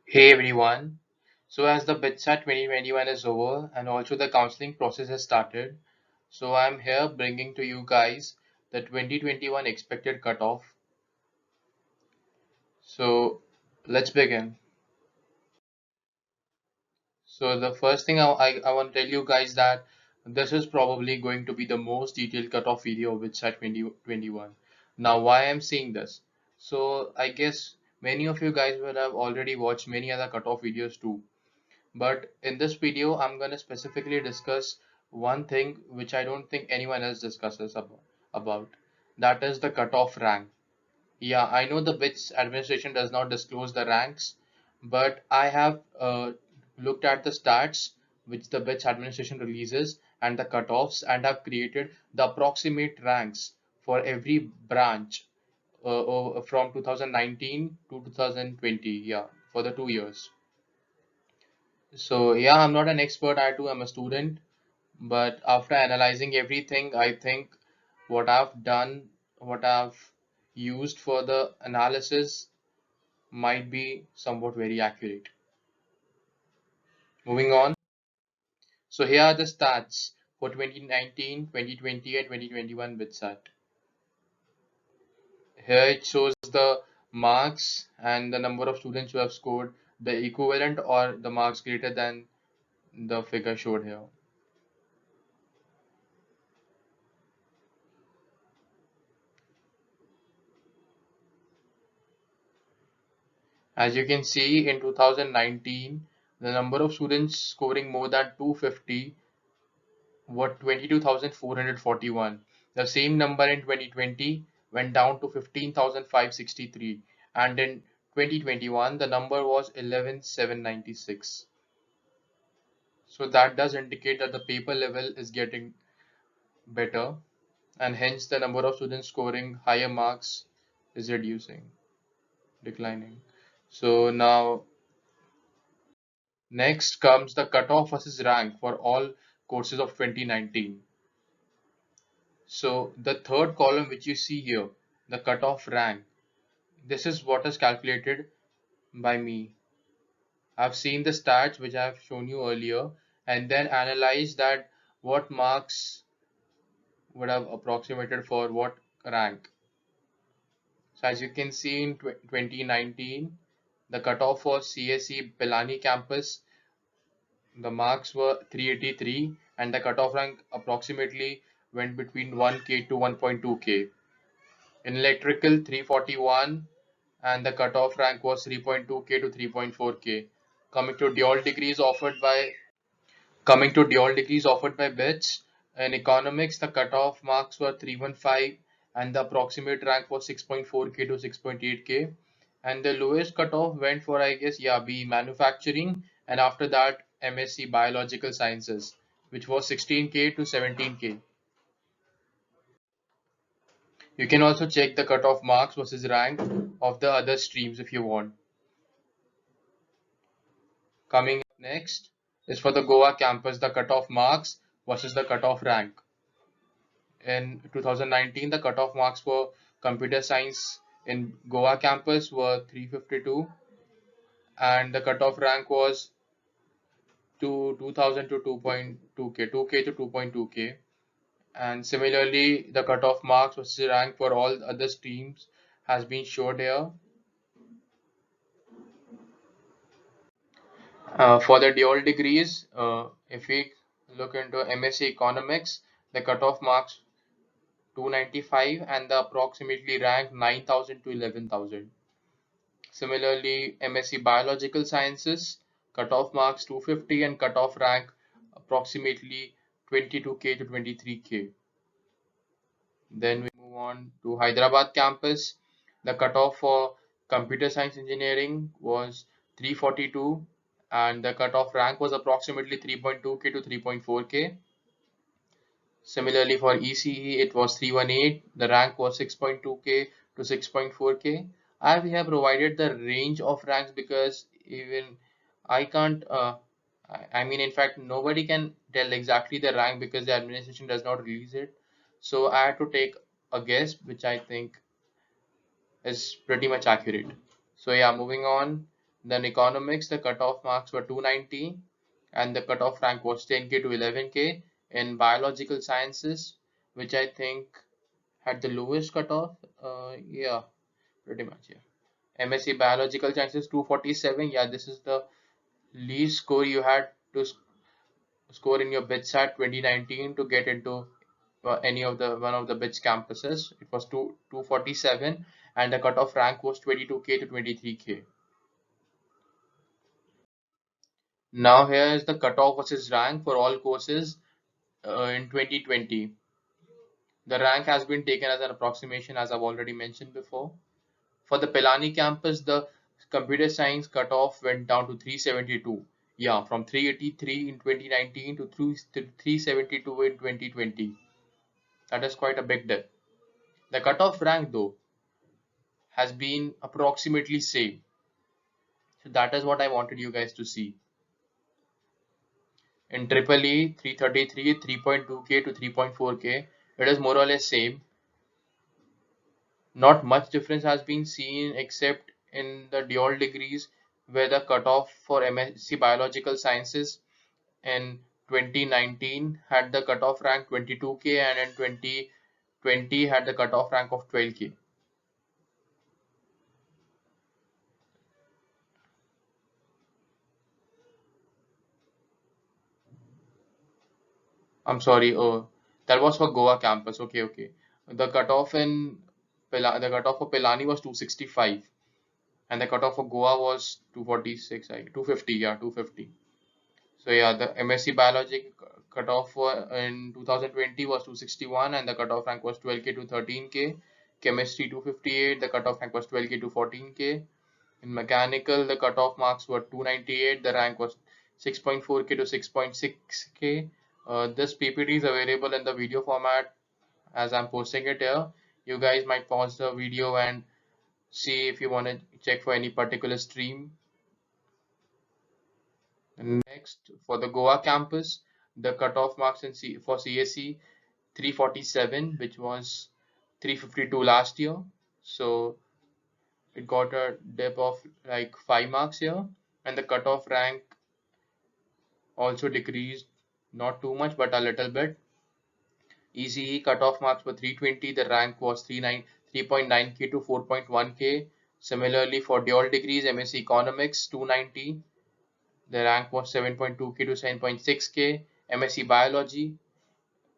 Hey everyone. So as the BITSAT 2021 is over and also the counseling process has started, so I'm here bringing to you guys the 2021 expected cutoff. So let's begin. So the first thing I want to tell you guys that this is probably going to be the most detailed cutoff video of BITSAT 2021. Now why I'm saying this? So I guess many of you guys will have already watched many other cutoff videos too. But in this video, I'm going to specifically discuss one thing which I don't think anyone else discusses about. That is the cutoff rank. Yeah, I know the BITS administration does not disclose the ranks, but I have looked at the stats which the BITS administration releases and the cutoffs and have created the approximate ranks for every branch from 2019 to 2020. Yeah, for the 2 years. So yeah, I'm not an expert. I too am a student, but after analyzing everything, I think what I've done, what I've used for the analysis might be somewhat very accurate. Moving on. So here are the stats for 2019, 2020, and 2021 BITSAT. Here it shows the marks and the number of students who have scored the equivalent or the marks greater than the figure showed here. As you can see, in 2019, the number of students scoring more than 250 were 22,441. The same number in 2020 went down to 15,563, and in 2021, the number was 11,796. So that does indicate that the paper level is getting better, and hence the number of students scoring higher marks is reducing, declining. So now next comes the cutoff versus rank for all courses of 2019. So the third column which you see here, the cutoff rank, this is what is calculated by me. I've seen the stats which I've shown you earlier and then analyzed that what marks would have approximated for what rank. So as you can see in 2019, the cutoff for CSE Pilani campus, the marks were 383 and the cutoff rank approximately went between 1K to 1.2K. In electrical 341 and the cutoff rank was 3.2K to 3.4K. Coming to dual degrees offered by BITS, in economics the cutoff marks were 315 and the approximate rank was 6.4K to 6.8K. And the lowest cutoff went for I guess yeah B manufacturing and after that MSc biological sciences which was 16K to 17K. You can also check the cutoff marks versus rank of the other streams if you want. Coming up next is for the Goa campus, the cutoff marks versus the cutoff rank. In 2019, the cutoff marks for computer science in Goa campus were 352 and the cutoff rank was 2000 to 2.2K, 2K to 2.2K. And similarly, the cutoff marks versus rank for all other streams has been showed here. For the dual degrees, if we look into MSc Economics, the cutoff marks 295 and the approximately rank 9,000 to 11,000. Similarly, MSc Biological Sciences, cutoff marks 250 and cutoff rank approximately 22K to 23K. Then we move on to Hyderabad campus. The cutoff for computer science engineering was 342 and the cutoff rank was approximately 3.2K to 3.4K. Similarly for ECE it was 318, the rank was 6.2K to 6.4K. We have provided the range of ranks because even I can't I mean in fact nobody can tell exactly the rank because the administration does not release it. So I had to take a guess which I think is pretty much accurate. So yeah, moving on. Then economics, the cutoff marks were 290 and the cutoff rank was 10K to 11K. In biological sciences, which I think had the lowest cutoff, yeah, pretty much, yeah. MSc biological sciences 247, yeah, this is the least score you had to score in your BITSAT 2019 to get into any of the one of the BITS campuses. It was 247 and the cutoff rank was 22K to 23K. Now here is the cutoff versus rank for all courses in 2020. The rank has been taken as an approximation, as I've already mentioned before. For the Pilani campus, the computer science cutoff went down to 372. Yeah, from 383 in 2019 to 372 in 2020. That is quite a big dip. The cutoff rank, though, has been approximately same. So that is what I wanted you guys to see. In Triple E, 333, 3.2K to 3.4K, it is more or less same. Not much difference has been seen except in the dual degrees where the cutoff for MSc Biological Sciences in 2019 had the cutoff rank 22K and in 2020 had the cutoff rank of 12K. I'm sorry, oh, that was for Goa campus. Okay, okay. The cutoff in the cutoff for Pilani was 265 and the cutoff for Goa was 246, 250, yeah, 250. So yeah, the MSc Biology cutoff for in 2020 was 261 and the cutoff rank was 12K to 13K. Chemistry 258, the cutoff rank was 12K to 14K. In mechanical, the cutoff marks were 298, the rank was 6.4K to 6.6K. This PPT is available in the video format as I'm posting it here. You guys might pause the video and see if you want to check for any particular stream. Next, for the Goa campus, the cutoff marks for CSE 347, which was 352 last year. So it got a dip of like 5 marks here, and the cutoff rank also decreased, not too much, but a little bit. ECE cutoff marks were 320, the rank was 3.9K to 4.1K. Similarly, for dual degrees, MSc Economics 290, the rank was 7.2K to 7.6K. MSc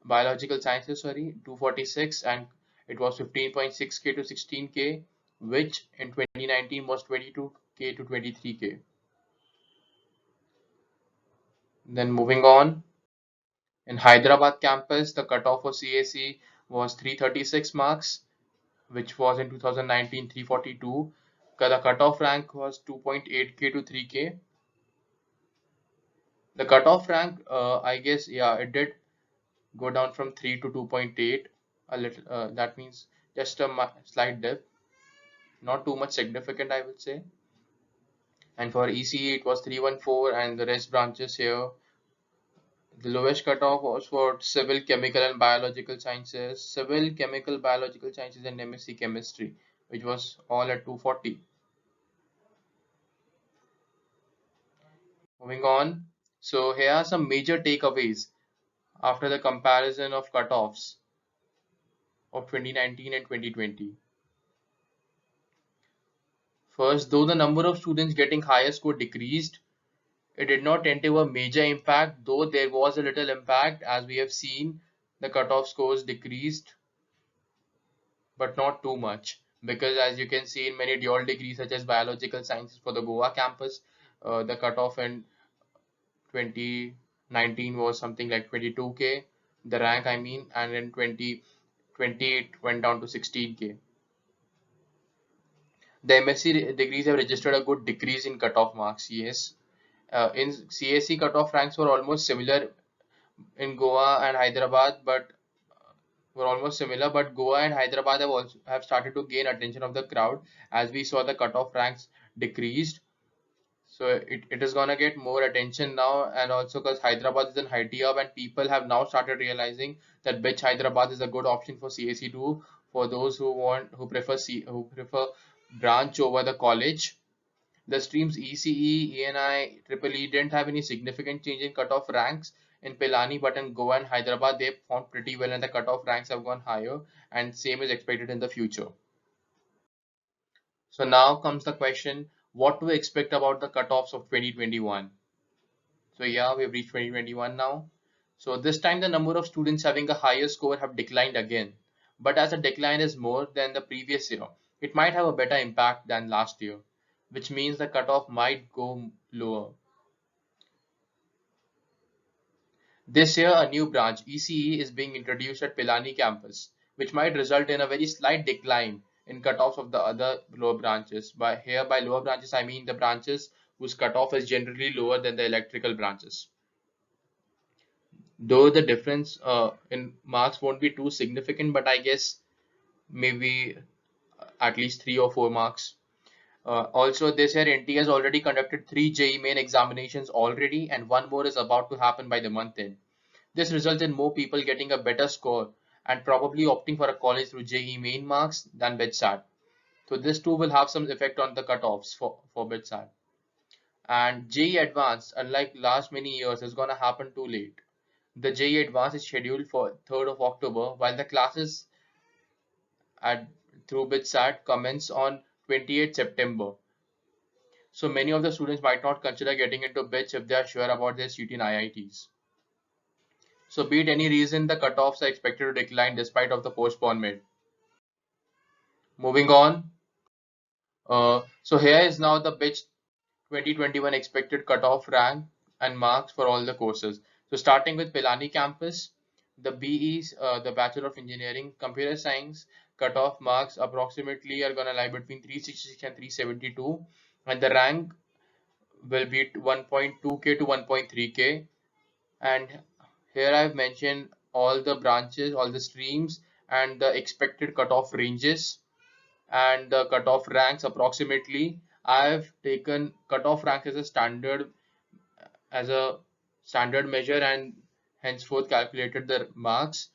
Biological Sciences, sorry, 246, and it was 15.6K to 16K, which in 2019 was 22K to 23K. Then moving on, in Hyderabad campus, the cutoff for CAC was 336 marks, which was in 2019 342. The cutoff rank was 2.8K to 3K. The cutoff rank, I guess, yeah, it did go down from 3 to 2.8 a little. That means just a slight dip, not too much significant, I would say. And for ECE, it was 314, and the rest branches here. The lowest cutoff was for civil, chemical, and biological sciences, civil, chemical, biological sciences, and MSc chemistry, which was all at 240. Moving on. So here are some major takeaways after the comparison of cutoffs of 2019 and 2020. First, though the number of students getting higher score decreased, it did not entail a major impact, though there was a little impact as we have seen the cutoff scores decreased, but not too much. Because as you can see in many dual degrees such as biological sciences for the Goa campus, the cutoff in 2019 was something like 22K, the rank I mean, and in 2020 it went down to 16K. The MSc degrees have registered a good decrease in cutoff marks, yes. In CSE, cutoff ranks were almost similar in Goa and Hyderabad, but were almost similar. But Goa and Hyderabad have started to gain attention of the crowd as we saw the cutoff ranks decreased. So it is gonna get more attention now, and also because Hyderabad is an IT hub, and people have now started realizing that BITS Hyderabad is a good option for CSE2 for those who prefer branch over the college. The streams ECE, ENI, Triple E didn't have any significant change in cutoff ranks in Pilani, but in Goa and Hyderabad they performed pretty well and the cutoff ranks have gone higher, and same is expected in the future. So now comes the question, what to expect about the cutoffs of 2021? So yeah, we've reached 2021 now. So this time the number of students having a higher score have declined again. But as the decline is more than the previous year, it might have a better impact than last year, which means the cutoff might go lower. This year, a new branch, ECE, is being introduced at Pilani campus, which might result in a very slight decline in cutoffs of the other lower branches. By lower branches, I mean the branches whose cutoff is generally lower than the electrical branches. Though the difference in marks won't be too significant, but I guess maybe at least 3 or 4 marks. Also, this year NT has already conducted 3 JEE main examinations already, and one more is about to happen by the month end. This results in more people getting a better score and probably opting for a college through JEE main marks than BITSAT. So this too will have some effect on the cutoffs for BITSAT. And JEE Advanced, unlike last many years, is gonna happen too late. The JEE Advanced is scheduled for 3rd of October, while the classes at through BITSAT commence on 28th September. So many of the students might not consider getting into BITS if they are sure about their seat in IITs. So be it any reason, the cutoffs are expected to decline despite of the postponement. Moving on. So here is now the BITS 2021 expected cutoff rank and marks for all the courses. So starting with Pilani campus, the BEs, the Bachelor of Engineering, Computer Science cutoff marks approximately are gonna lie between 366 and 372, and the rank will be 1.2K to 1.3K. And here I've mentioned all the branches, all the streams, and the expected cutoff ranges and the cutoff ranks approximately. I've taken cutoff rank as a standard measure and henceforth calculated the marks.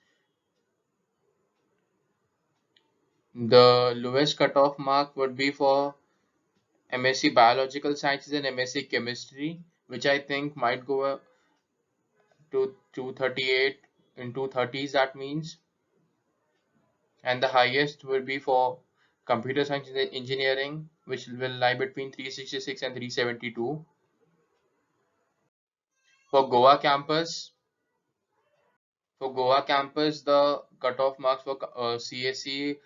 The lowest cutoff mark would be for MSc Biological Sciences and MSc Chemistry, which I think might go to 238 in 230s, that means. And the highest will be for Computer Science and Engineering, which will lie between 366 and 372. For Goa campus, the cutoff marks for CSE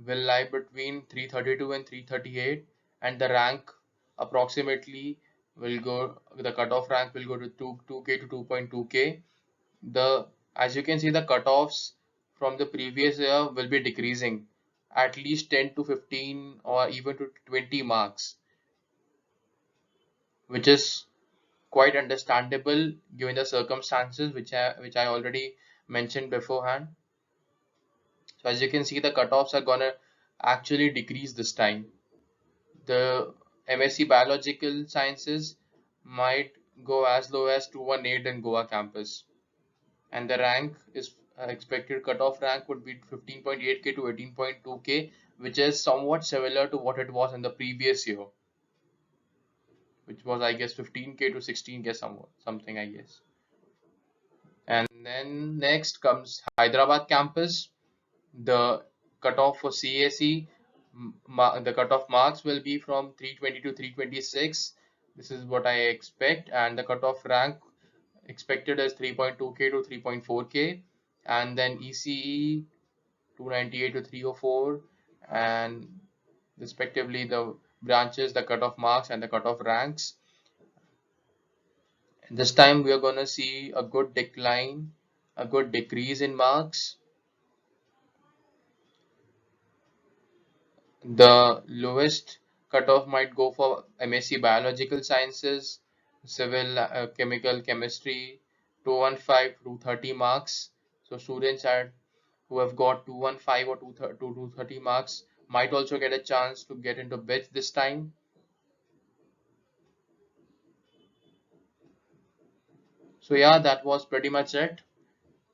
will lie between 332 and 338, and the rank approximately will go. The cutoff rank will go to 2K to 2.2K. The As you can see, the cutoffs from the previous year will be decreasing at least 10 to 15 or even to 20 marks, which is quite understandable given the circumstances which I already mentioned beforehand. So as you can see, the cutoffs are gonna actually decrease this time. The MSc Biological Sciences might go as low as 218 in Goa campus, and the rank is expected cutoff rank would be 15.8K to 18.2K, which is somewhat similar to what it was in the previous year, which was I guess 15K to 16K something I guess. And then next comes Hyderabad campus. The cutoff for CSE, the cutoff marks will be from 320 to 326. This is what I expect, and the cutoff rank expected is 3.2K to 3.4K, and then ECE 298 to 304, and respectively the branches, the cutoff marks, and the cutoff ranks. This time we are going to see a good decline, a good decrease in marks. The lowest cutoff might go for MSc Biological Sciences, Civil Chemical Chemistry, 215 to 230 marks. So students who have got 215 or 230 marks might also get a chance to get into BITS this time. So yeah, that was pretty much it.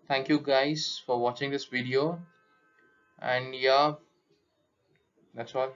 Thank you guys for watching this video, and yeah, that's all.